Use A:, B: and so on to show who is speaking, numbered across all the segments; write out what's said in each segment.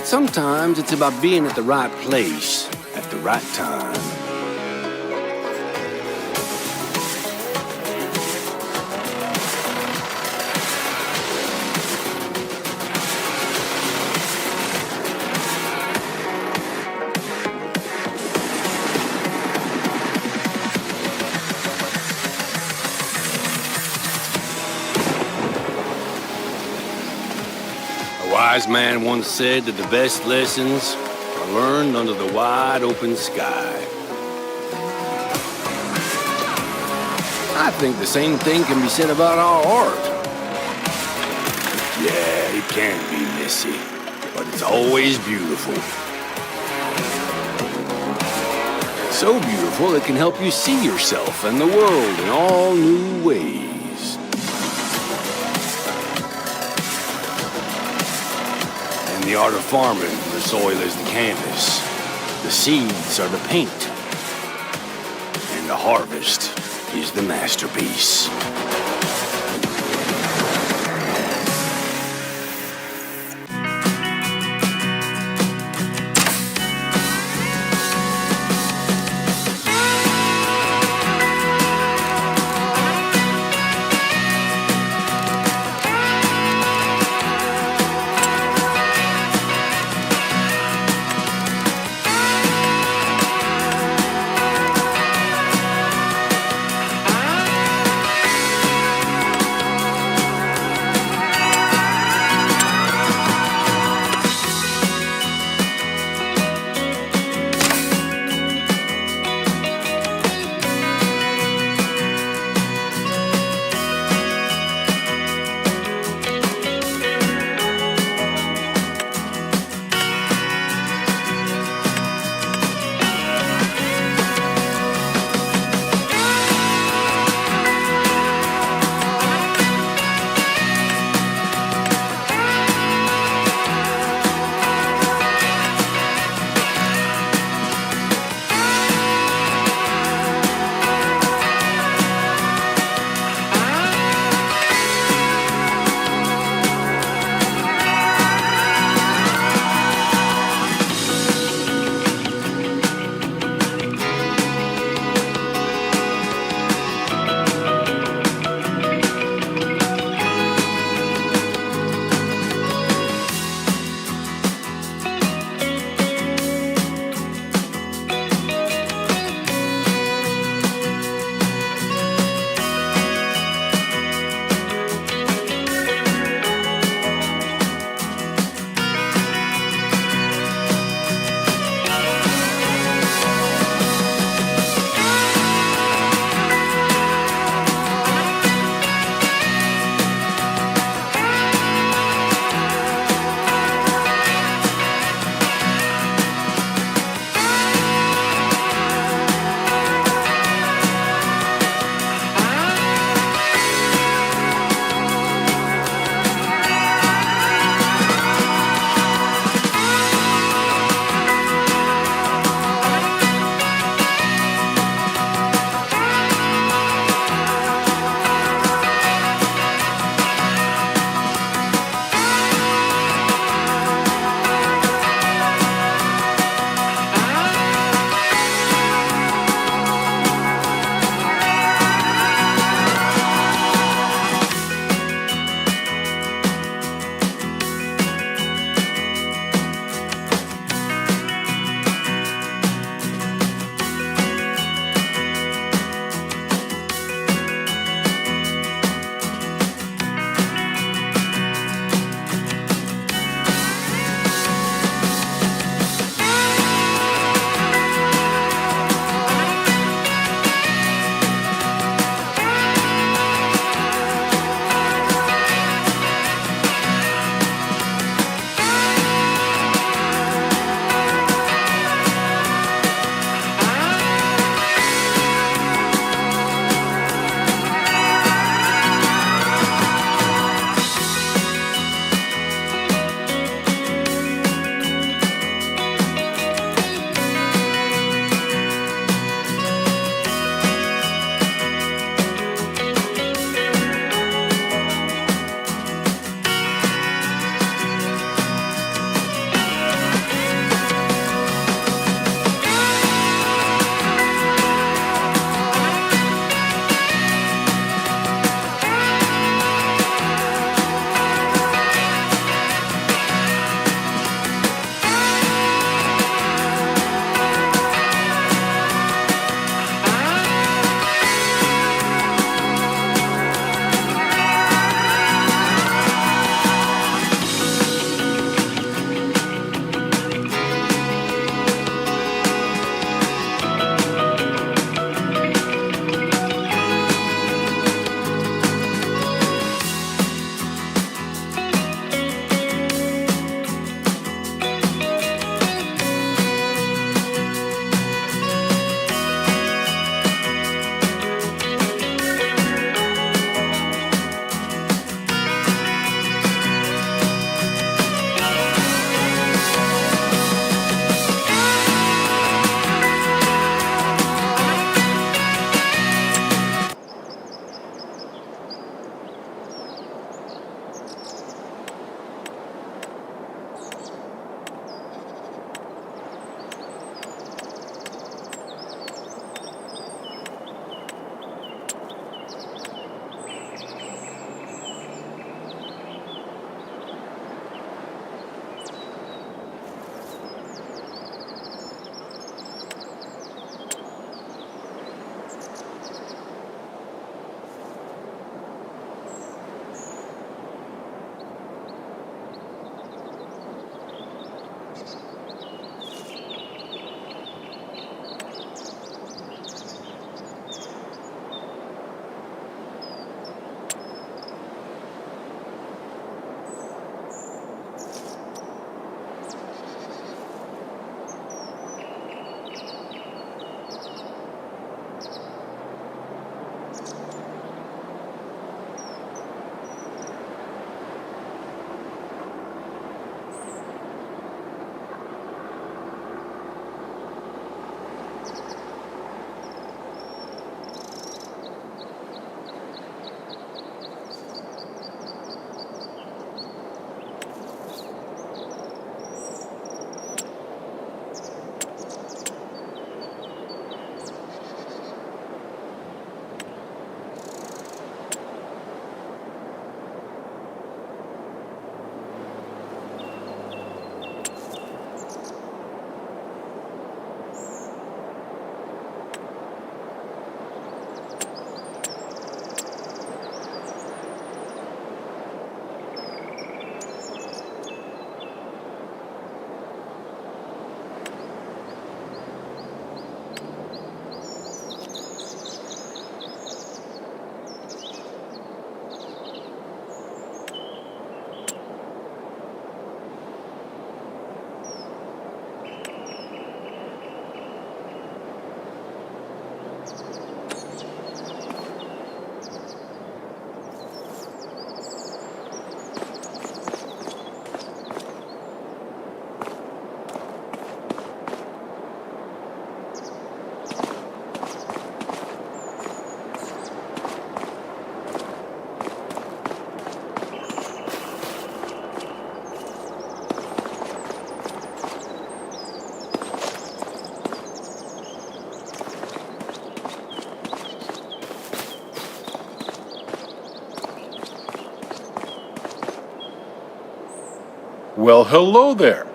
A: But sometimes it's about being at the right place at the right time. A wise man once said that the best lessons are learned under the wide open sky. I think the same thing can be said about our art. Yeah, it can be messy, but it's always beautiful. So beautiful it can help you see yourself and the world in all new ways. In the art of farming, the soil is the canvas, the seeds are the paint, and the harvest is the masterpiece.
B: Well, hello there.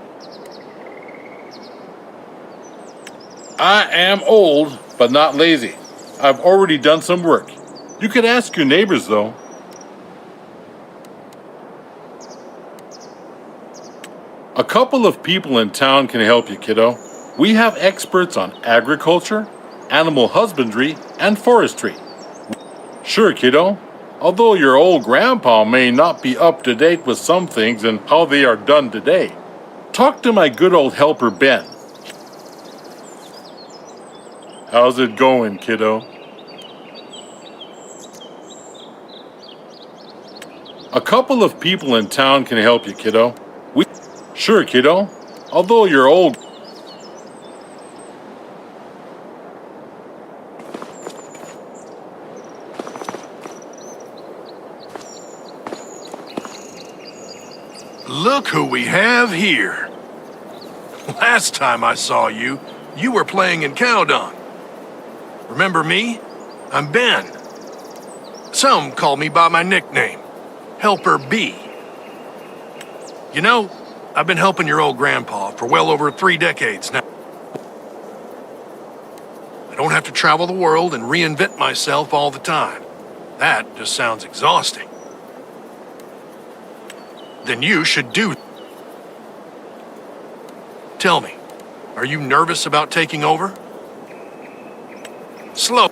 B: I am old, but not lazy. I've already done some work. You could ask your neighbors, though. A couple of people in town can help you, kiddo. We have experts on agriculture, animal husbandry, and forestry. Sure, kiddo. Although your old grandpa may not be up to date with some things and how they are done today. Talk to my good old helper, Ben. How's it going, kiddo? A couple of people in town can help you, kiddo. Sure, kiddo. Although you're old.
C: Look who we have here. Last time I saw you, you were playing in cow dung. Remember me? I'm Ben. Some call me by my nickname, Helper B. You know, I've been helping your old grandpa for well over 3 decades now. I don't have to travel the world and reinvent myself all the time. That just sounds exhausting. Then you should do. Tell me, are you nervous about taking over? Slow.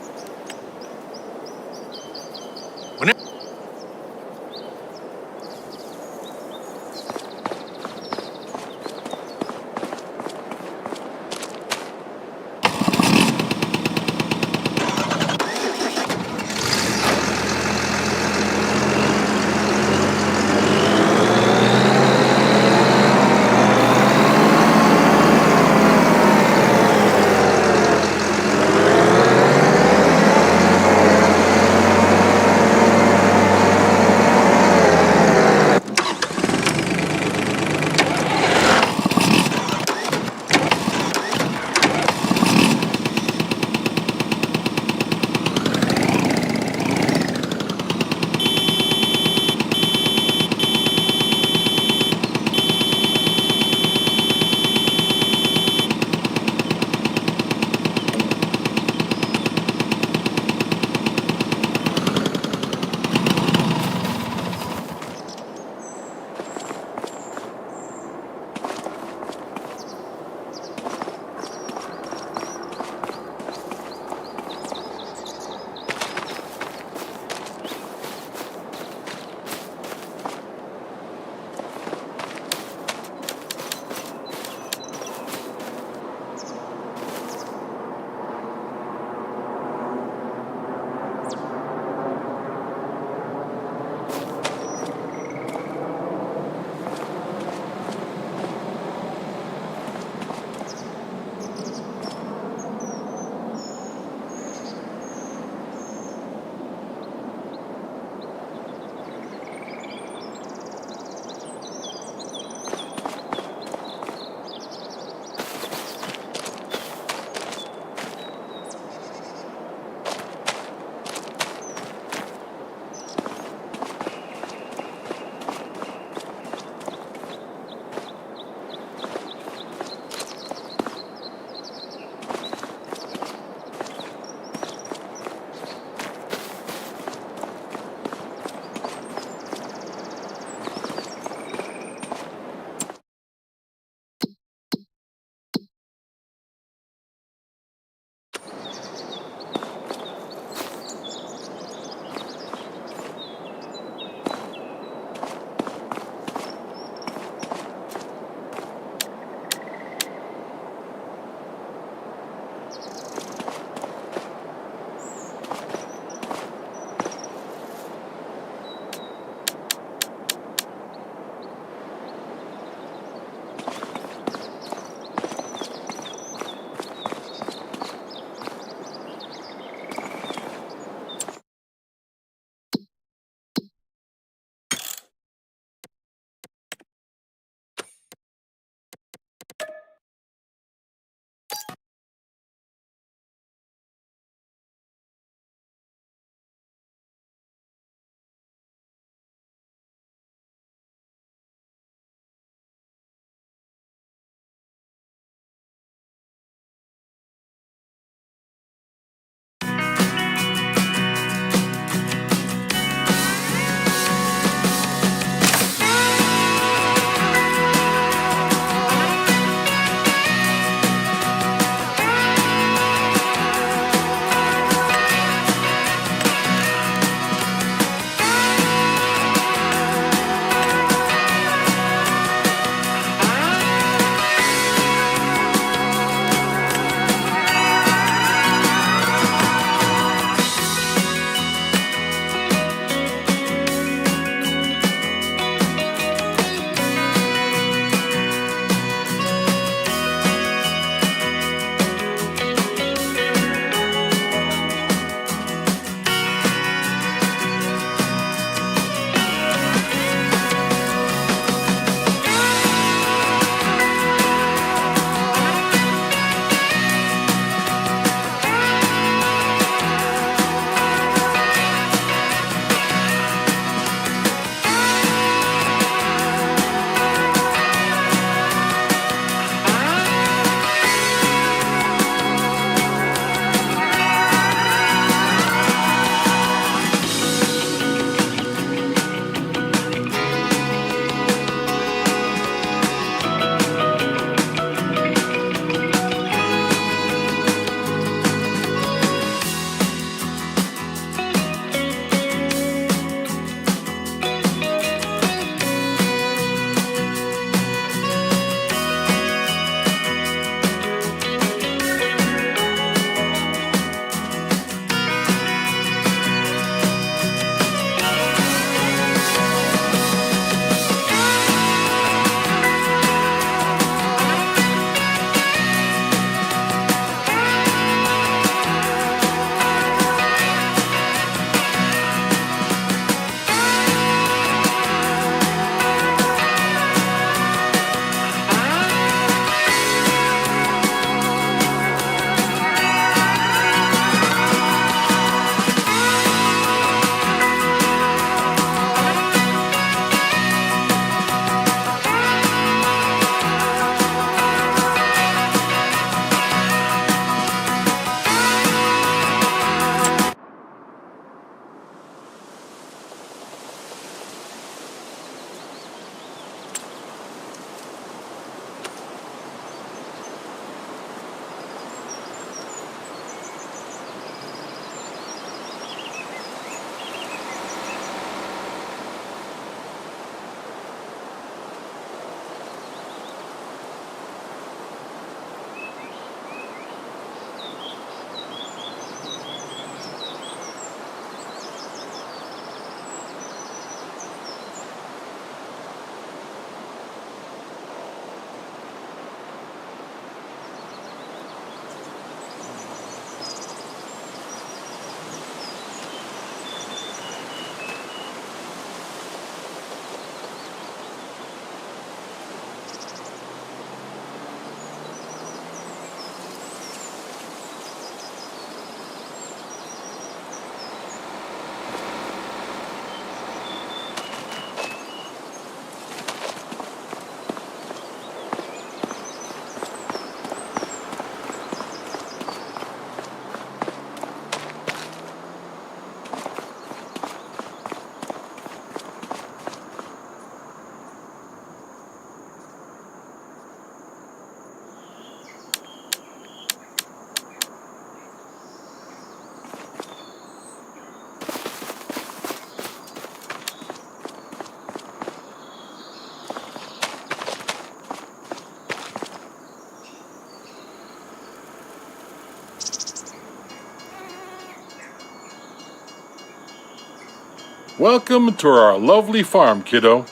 B: Welcome to our lovely farm, kiddo.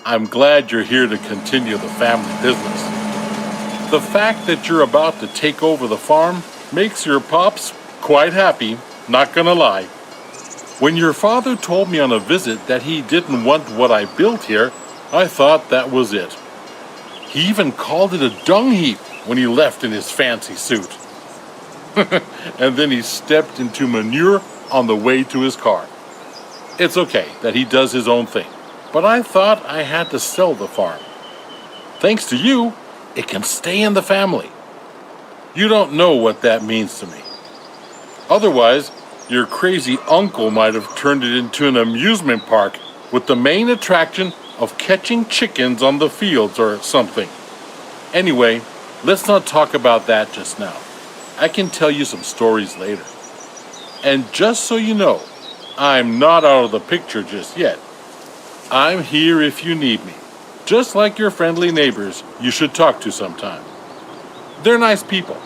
B: I'm glad you're here to continue the family business. The fact that you're about to take over the farm makes your pops quite happy, not gonna lie. When your father told me on a visit that he didn't want what I built here, I thought that was it. He even called it a dung heap when he left in his fancy suit. And then he stepped into manure on the way to his car. It's okay that he does his own thing, but I thought I had to sell the farm. Thanks to you, it can stay in the family. You don't know what that means to me. Otherwise, your crazy uncle might have turned it into an amusement park with the main attraction of catching chickens on the fields or something. Anyway, let's not talk about that just now. I can tell you some stories later. And just so you know, I'm not out of the picture just yet. I'm here if you need me, just like your friendly neighbors you should talk to sometime. They're nice people,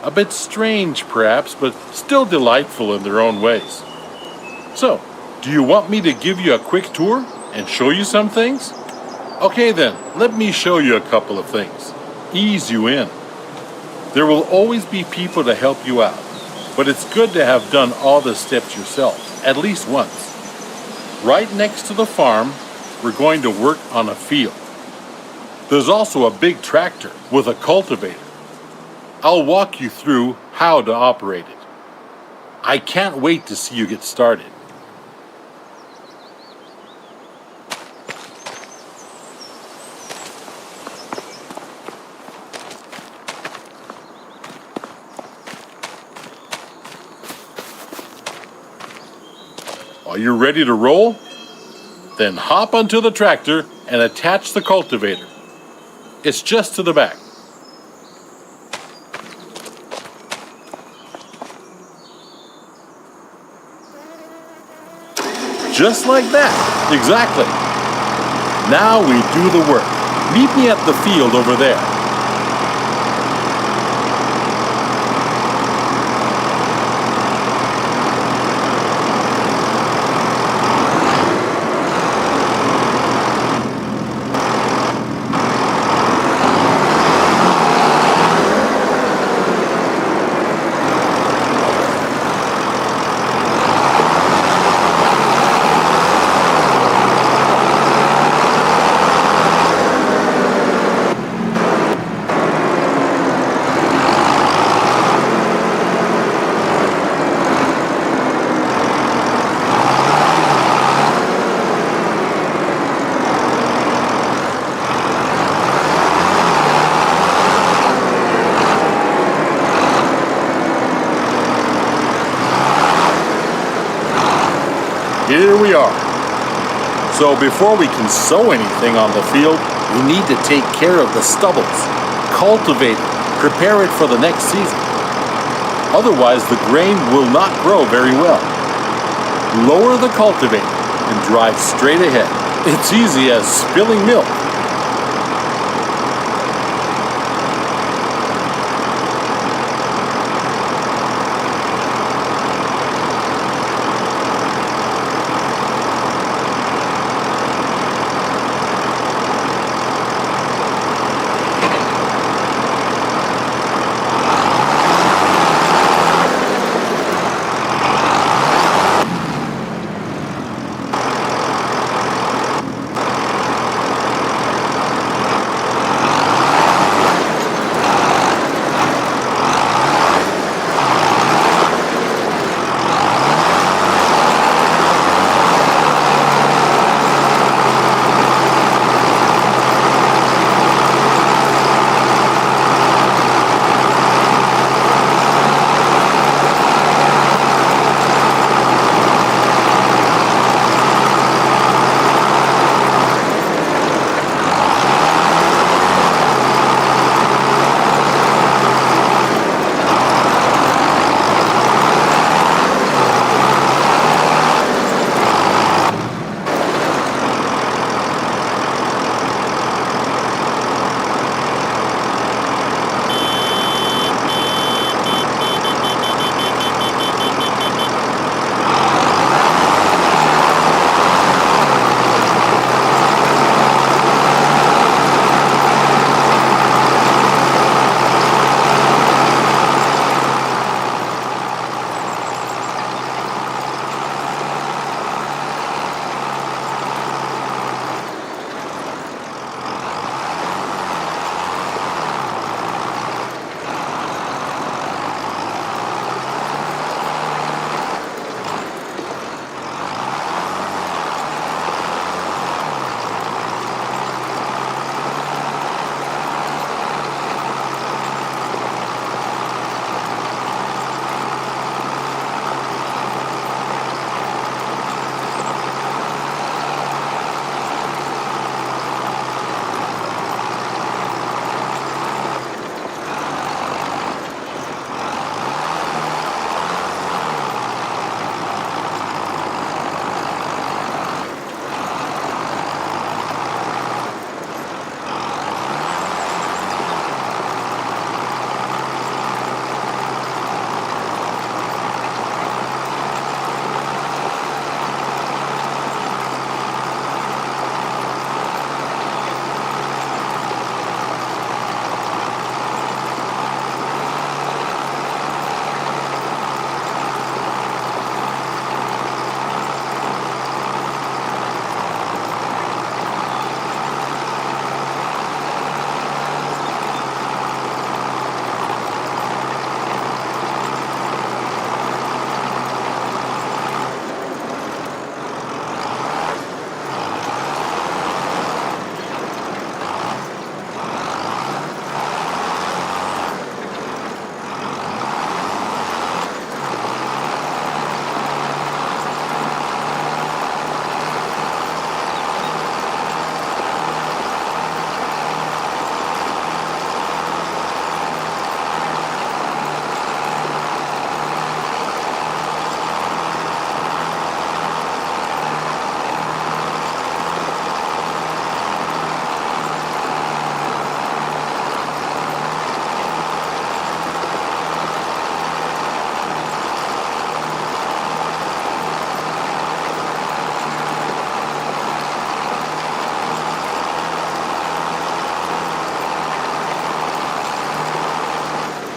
B: a bit strange perhaps, but still delightful in their own ways. So, do you want me to give you a quick tour and show you some things? Okay then, let me show you a couple of things. Ease you in. There will always be people to help you out, but it's good to have done all the steps yourself, at least once. Right next to the farm, we're going to work on a field. There's also a big tractor with a cultivator. I'll walk you through how to operate it. I can't wait to see you get started. Are you ready to roll? Then hop onto the tractor and attach the cultivator. It's just to the back. Just like that, exactly. Now we do the work. Meet me at the field over there. Here we are. So before we can sow anything on the field, we need to take care of the stubbles, cultivate it, prepare it for the next season. Otherwise, the grain will not grow very well. Lower the cultivator and drive straight ahead. It's easy as spilling milk.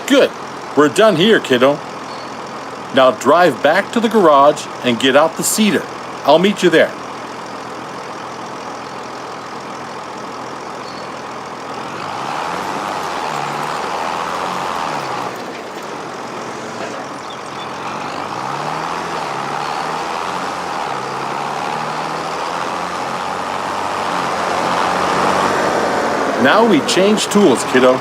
B: Good. We're done here, kiddo. Now drive back to the garage and get out the cedar. I'll meet you there. Now we change tools, kiddo.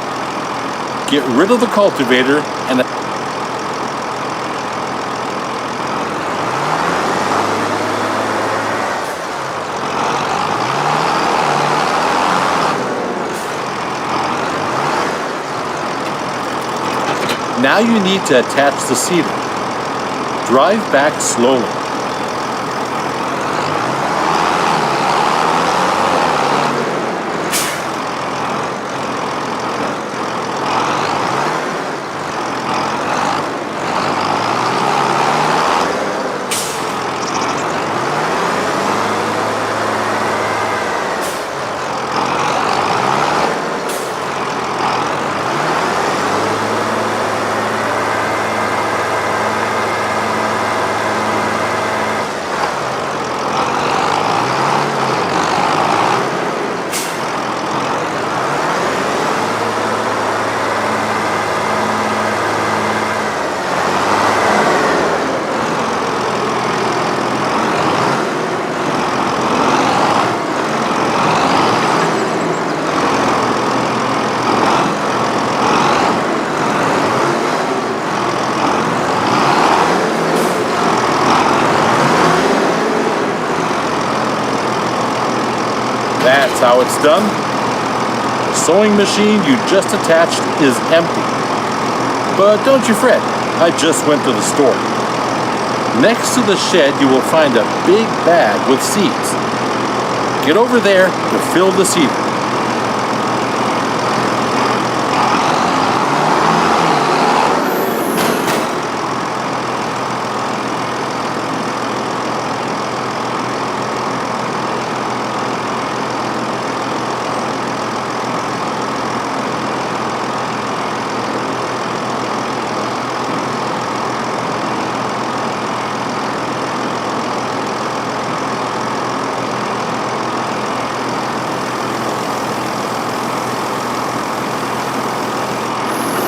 B: Get rid of the cultivator and now you need to attach the cedar. Drive back slowly. That's how it's done. The sewing machine you just attached is empty. But don't you fret, I just went to the store. Next to the shed you will find a big bag with seeds. Get over there to fill the cedar.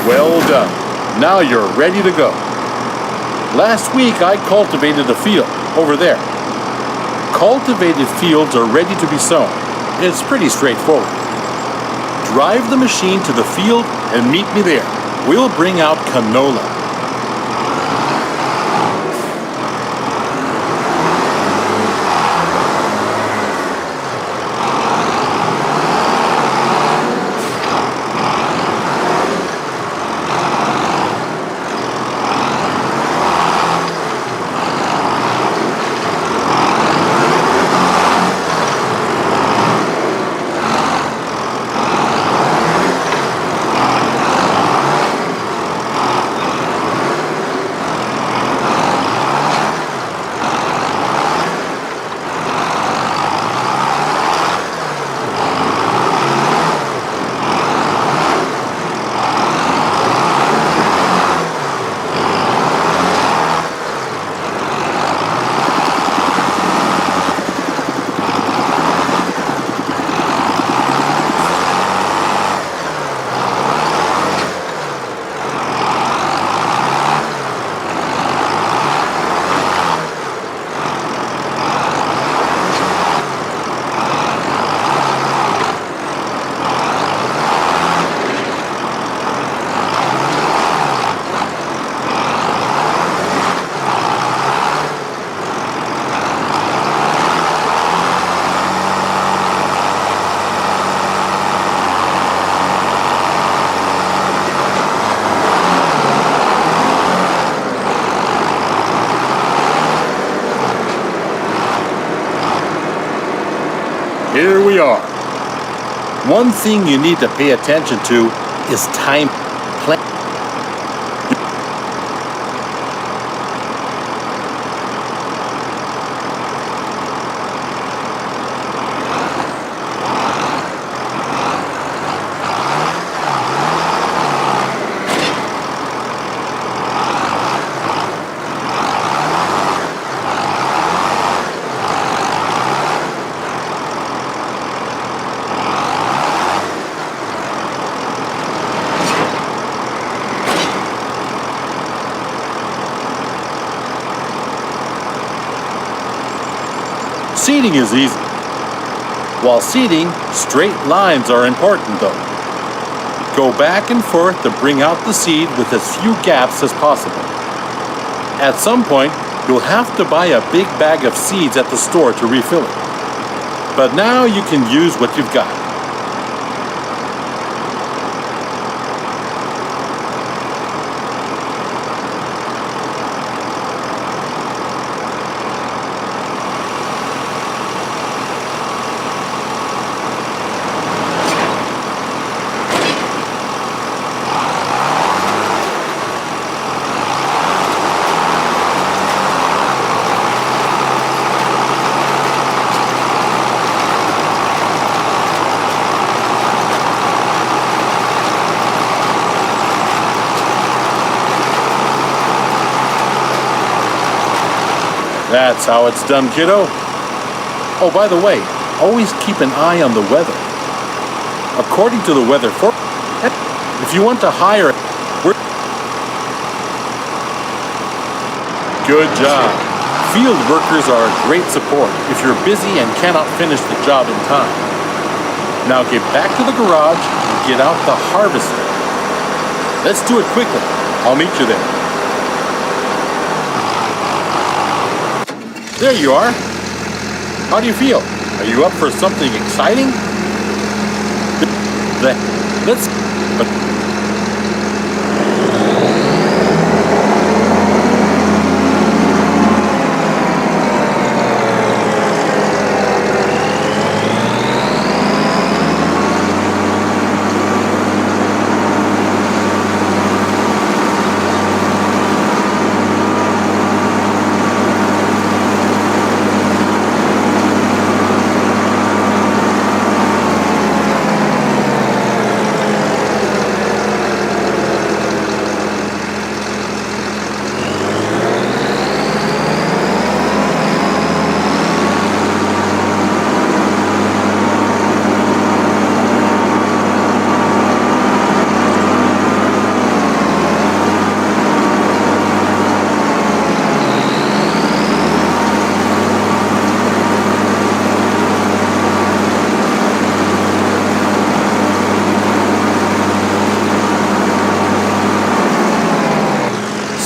B: Well done. Now you're ready to go. Last week I cultivated a field over there. Cultivated fields are ready to be sown. It's pretty straightforward. Drive the machine to the field and meet me there. We'll bring out canola. Here we are. One thing you need to pay attention to is time. Seeding is easy. While seeding, straight lines are important though. Go back and forth to bring out the seed with as few gaps as possible. At some point, you'll have to buy a big bag of seeds at the store to refill it. But now you can use what you've got. That's how it's done, kiddo. Oh, by the way, always keep an eye on the weather. According to the weather forecast, if you want to hire, good job. Field workers are a great support if you're busy and cannot finish the job in time. Now get back to the garage and get out the harvester. Let's do it quickly. I'll meet you there. There you are. How do you feel? Are you up for something exciting? Let's...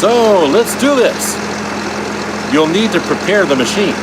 B: So, let's do this. You'll need to prepare the machine.